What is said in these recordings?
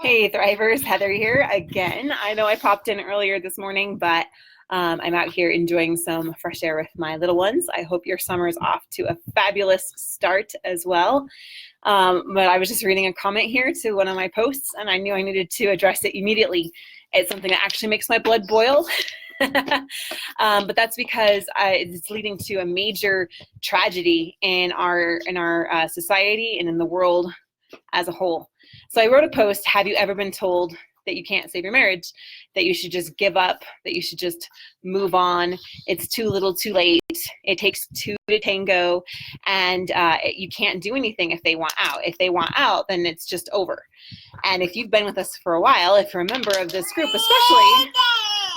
Hey Thrivers, Heather here again. I know I popped in earlier this morning, but I'm out here enjoying some fresh air with my little ones. I hope your summer is off to a fabulous start as well. But I was just reading a comment here to one of my posts, and I knew I needed to address it immediately. It's something that actually makes my blood boil. But that's because it's leading to a major tragedy in our society and in the world as a whole. So I wrote a post, have you ever been told that you can't save your marriage, that you should just give up, that you should just move on, it's too little too late, it takes two to tango, and you can't do anything if they want out. If they want out, then it's just over. And if you've been with us for a while, if you're a member of this group especially,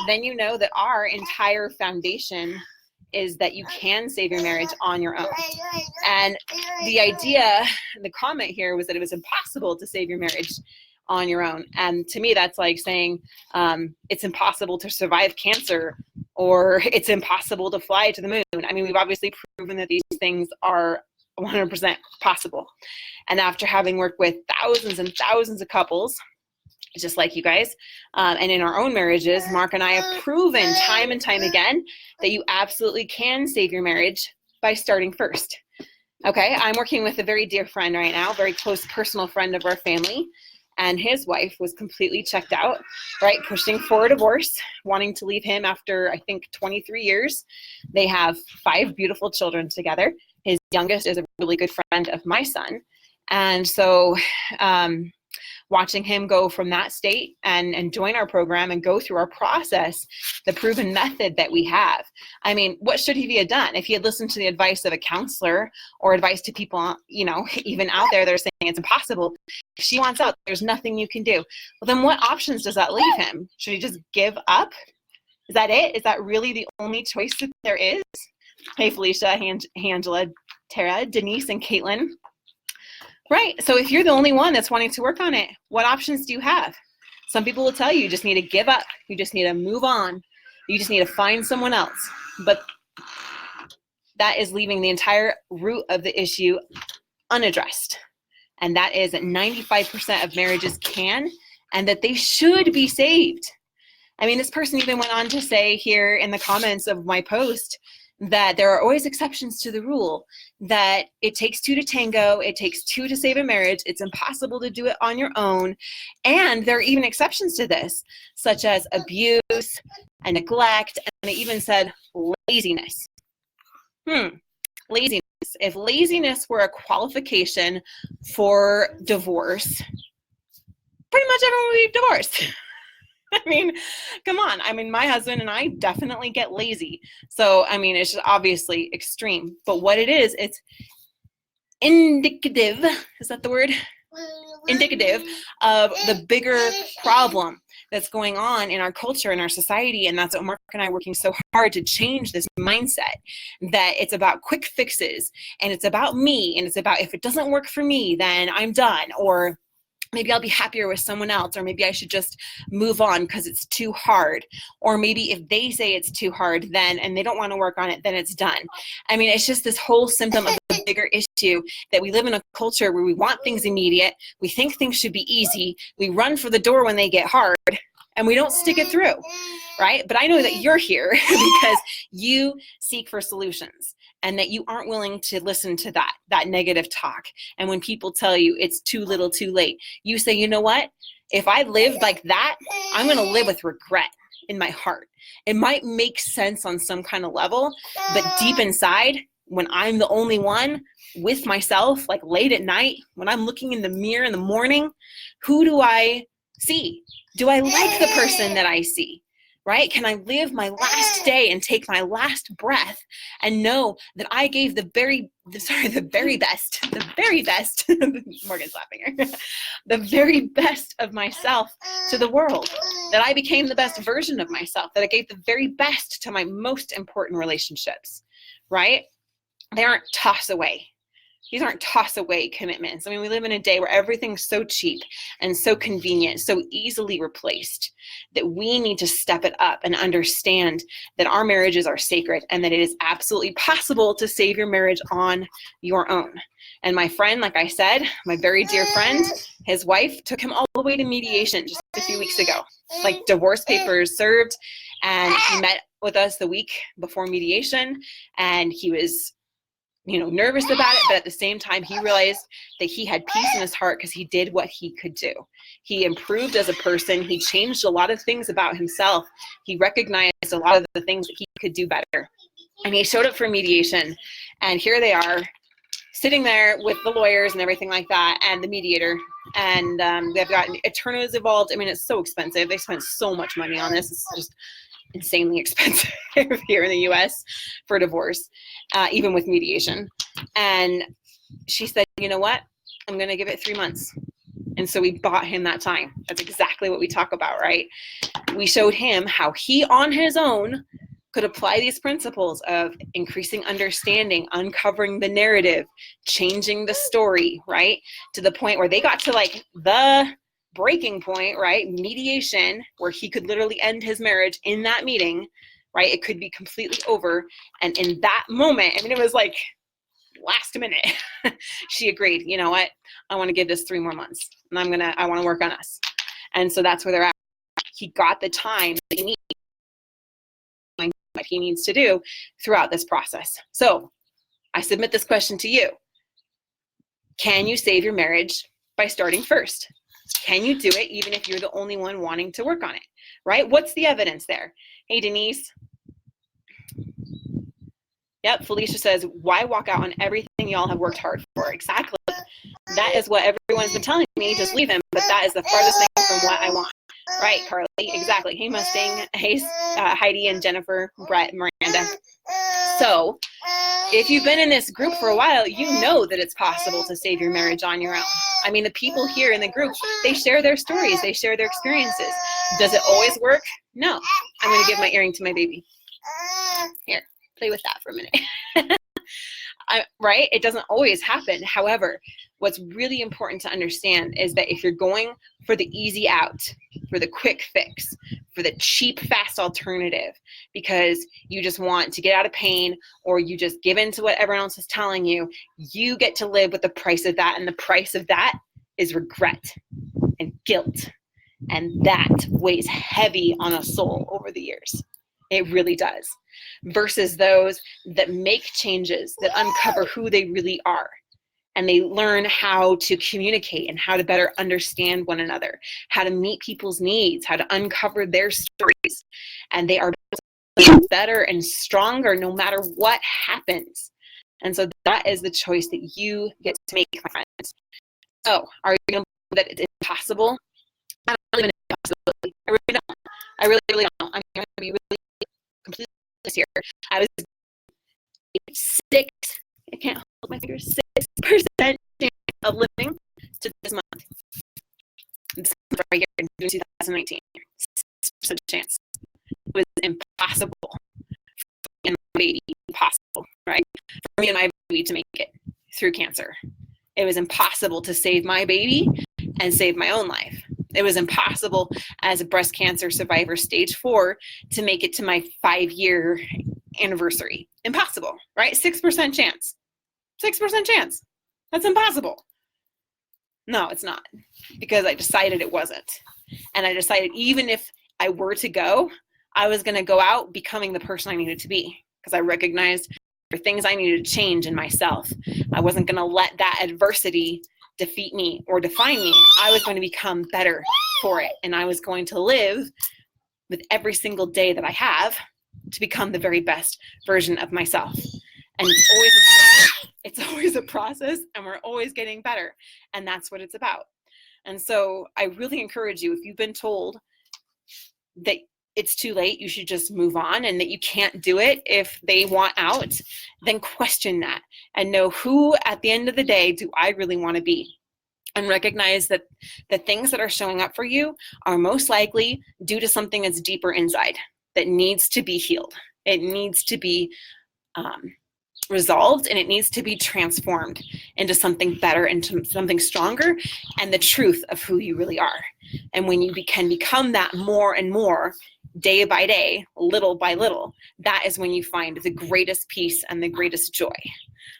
then you know that our entire foundation is that you can save your marriage on your own. And the idea, the comment here was that it was impossible to save your marriage on your own. And to me, that's like saying it's impossible to survive cancer, or it's impossible to fly to the moon. I mean, we've obviously proven that these things are 100% possible. And after having worked with thousands and thousands of couples, just like you guys, and in our own marriages, Mark and I have proven time and time again that you absolutely can save your marriage by starting first. Okay, I'm working with a very dear friend right now, very close personal friend of our family, and his wife was completely checked out, right, pushing for a divorce, wanting to leave him after, I think, 23 years. They have 5 beautiful children together. His youngest is a really good friend of my son. And so watching him go from that state and join our program and go through our process, the proven method that we have. I mean, what should he have done if he had listened to the advice of a counselor or advice to people, you know, even out there that are saying it's impossible? If she wants out, there's nothing you can do. Well, then what options does that leave him? Should he just give up? Is that it? Is that really the only choice that there is? Hey, Felicia, Angela, Tara, Denise, and Caitlin. Right, so if you're the only one that's wanting to work on it, what options do you have? Some people will tell you you just need to give up, you just need to move on, you just need to find someone else. But that is leaving the entire root of the issue unaddressed. And that is that 95% of marriages can, and that they should be saved. I mean, this person even went on to say here in the comments of my post that there are always exceptions to the rule, that it takes 2 to tango, it takes 2 to save a marriage, it's impossible to do it on your own. And there are even exceptions to this, such as abuse and neglect, and it even said laziness. Laziness. If laziness were a qualification for divorce, pretty much everyone would be divorced. I mean, come on. I mean, my husband and I definitely get lazy. So, I mean, it's just obviously extreme. But what it is, it's indicative, is that the word? Indicative of the bigger problem that's going on in our culture, in our society. And that's what Mark and I are working so hard to change, this mindset that it's about quick fixes, and it's about me, and it's about, if it doesn't work for me, then I'm done, or maybe I'll be happier with someone else, or maybe I should just move on because it's too hard. Or maybe if they say it's too hard then, and they don't want to work on it, then it's done. I mean, it's just this whole symptom of the bigger issue that we live in a culture where we want things immediate. We think things should be easy. We run for the door when they get hard, and we don't stick it through, right? But I know that you're here because you seek for solutions, and that you aren't willing to listen to that negative talk. And when people tell you it's too little too late, you say, you know what? If I lived like that, I'm going to live with regret in my heart. It might make sense on some kind of level, but deep inside, when I'm the only one with myself, like late at night, when I'm looking in the mirror in the morning, who do I see? Do I like the person that I see? Right? Can I live my last day and take my last breath and know that I gave the very best, Morgan's laughing here, the very best of myself to the world, that I became the best version of myself, that I gave the very best to my most important relationships, right? They aren't toss away, These aren't toss away commitments. I mean, we live in a day where everything's so cheap and so convenient, so easily replaced, that we need to step it up and understand that our marriages are sacred and that it is absolutely possible to save your marriage on your own. And my friend, like I said, my very dear friend, his wife took him all the way to mediation just a few weeks ago, like divorce papers served. And he met with us the week before mediation, and he was nervous about it, but at the same time, he realized that he had peace in his heart because he did what he could do. He improved as a person. He changed a lot of things about himself. He recognized a lot of the things that he could do better. And he showed up for mediation, and here they are sitting there with the lawyers and everything like that, and the mediator, and they've got attorneys involved. I mean, it's so expensive. They spent so much money on this. It's just insanely expensive here in the US for divorce, even with mediation. And she said, you know what? I'm going to give it 3 months. And so we bought him that time. That's exactly what we talk about, right? We showed him how he on his own could apply these principles of increasing understanding, uncovering the narrative, changing the story, right? To the point where they got to like the breaking point, right? Mediation, where he could literally end his marriage in that meeting, right? It could be completely over. And in that moment, I mean, it was like last minute, she agreed, you know what? I want to give this 3 more months, and I want to work on us. And so that's where they're at. He got the time that he needs, what he needs to do throughout this process. So I submit this question to you. Can you save your marriage by starting first? Can you do it even if you're the only one wanting to work on it, right? What's the evidence there? Hey, Denise. Yep, Felicia says, why walk out on everything y'all have worked hard for? Exactly. That is what everyone's been telling me, just leave him, but that is the farthest thing from what I want. Right, Carly, exactly. Hey, Mustang. Hey, Heidi and Jennifer, Brett, Miranda. So if you've been in this group for a while, you know that it's possible to save your marriage on your own. I mean, the people here in the group, they share their stories. They share their experiences. Does it always work? No. I'm going to give my earring to my baby. Here, play with that for a minute. Right? It doesn't always happen. However, what's really important to understand is that if you're going for the easy out, for the quick fix, for the cheap, fast alternative, because you just want to get out of pain, or you just give in to what everyone else is telling you, you get to live with the price of that. And the price of that is regret and guilt. And that weighs heavy on a soul over the years. It really does. Versus those that make changes, that uncover who they really are. And they learn how to communicate and how to better understand one another, how to meet people's needs, how to uncover their stories. And they are better and stronger no matter what happens. And so that is the choice that you get to make, my friends. So are you going to believe that it's impossible? I don't believe in impossibility. I really don't. I really, really don't. I'm going to be really completely honest here. I was I can't hold my fingers, 6% chance of living to this month. This month right here in 2019. 6% chance. It was impossible for me and my baby, impossible, right? For me and my baby to make it through cancer. It was impossible to save my baby and save my own life. It was impossible as a breast cancer survivor, stage 4, to make it to my 5-year anniversary. Impossible, right? 6% chance. 6% chance. That's impossible. No, it's not, because I decided it wasn't. And I decided even if I were to go, I was going to go out becoming the person I needed to be, because I recognized there were things I needed to change in myself. I wasn't going to let that adversity defeat me or define me. I was going to become better for it. And I was going to live with every single day that I have to become the very best version of myself. And it's always a process, and we're always getting better. And that's what it's about. And so I really encourage you, if you've been told that it's too late, you should just move on, and that you can't do it if they want out, then question that and know, who at the end of the day do I really want to be? And recognize that the things that are showing up for you are most likely due to something that's deeper inside that needs to be healed. It needs to be resolved, and it needs to be transformed into something better, into something stronger, and the truth of who you really are. And when you can become that more and more, day by day, little by little, that is when you find the greatest peace and the greatest joy.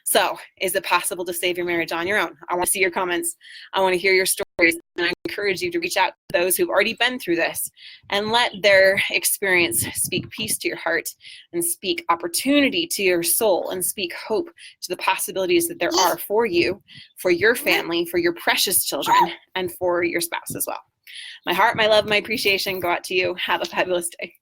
So, is it possible to save your marriage on your own? I want to see your comments. I want to hear your stories. And I encourage you to reach out to those who've already been through this and let their experience speak peace to your heart and speak opportunity to your soul and speak hope to the possibilities that there are for you, for your family, for your precious children, and for your spouse as well. My heart, my love, my appreciation go out to you. Have a fabulous day.